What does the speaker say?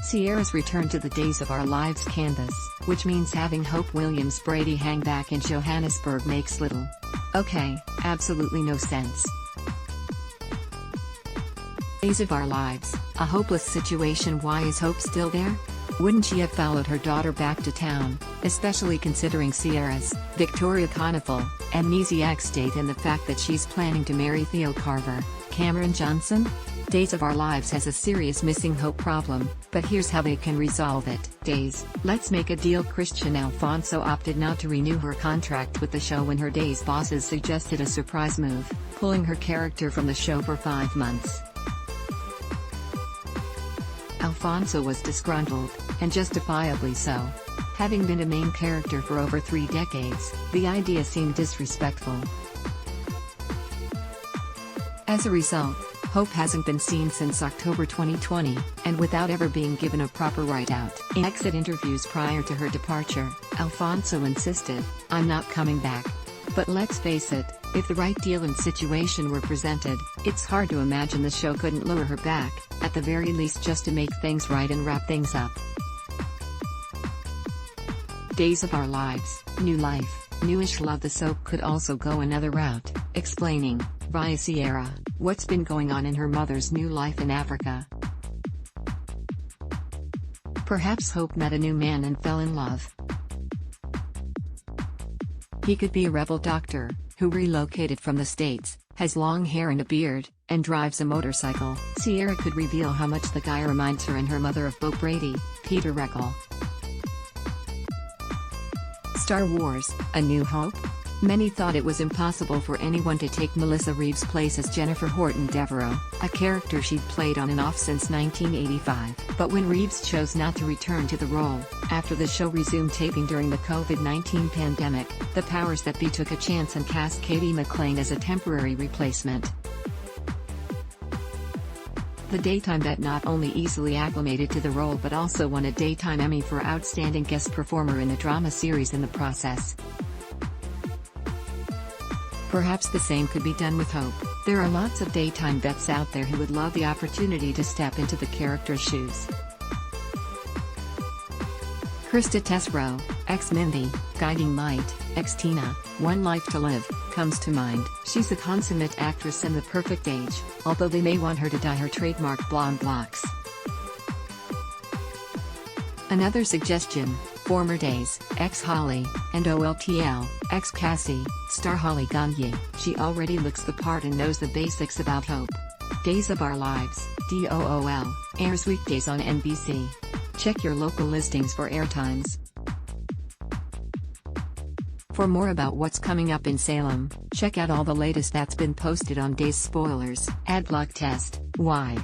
Ciara's return to the Days of Our Lives canvas, which means having Hope Williams-Brady hang back in Johannesburg makes little. Okay, absolutely no sense. Days of Our Lives, a hopeless situation. Why is Hope still there? Wouldn't she have followed her daughter back to town, especially considering Ciara's, Victoria Conival, amnesiac state and the fact that she's planning to marry Theo Carver, Cameron Johnson? Days of Our Lives has a serious missing hope problem, but here's how they can resolve it. Days, let's make a deal. Christian Alfonso opted not to renew her contract with the show when her Days bosses suggested a surprise move, pulling her character from the show for 5 months. Alfonso was disgruntled, and justifiably so. Having been a main character for over 3 decades, the idea seemed disrespectful. As a result, Hope hasn't been seen since October 2020, and without ever being given a proper write-out. In exit interviews prior to her departure, Alfonso insisted, "I'm not coming back." But let's face it, if the right deal and situation were presented, it's hard to imagine the show couldn't lure her back, at the very least just to make things right and wrap things up. Days of Our Lives, new life, newish love. The soap could also go another route, explaining, via Ciara, what's been going on in her mother's new life in Africa. Perhaps Hope met a new man and fell in love. He could be a rebel doctor, who relocated from the States, has long hair and a beard, and drives a motorcycle. Ciara could reveal how much the guy reminds her and her mother of Bo Brady, Peter Reckell. Star Wars, A New Hope? Many thought it was impossible for anyone to take Melissa Reeves' place as Jennifer Horton Devereaux, a character she'd played on and off since 1985. But when Reeves chose not to return to the role, after the show resumed taping during the COVID-19 pandemic, the powers that be took a chance and cast Katie McLean as a temporary replacement. The daytime vet not only easily acclimated to the role but also won a Daytime Emmy for Outstanding Guest Performer in a Drama Series in the process. Perhaps the same could be done with Hope. There are lots of daytime vets out there who would love the opportunity to step into the character's shoes. Krista Tesreau, ex-Mindy, Guiding Light, ex-Tina, One Life to Live, comes to mind. She's a consummate actress and the perfect age, although they may want her to dye her trademark blonde locks. Another suggestion, former Days, ex-Holly, and OLTL, ex-Cassie, star Holly Gagne. She already looks the part and knows the basics about Hope. Days of Our Lives, DOOL, airs weekdays on NBC. Check your local listings for airtimes. For more about what's coming up in Salem, check out all the latest that's been posted on Days Spoilers. Adblock Test, why?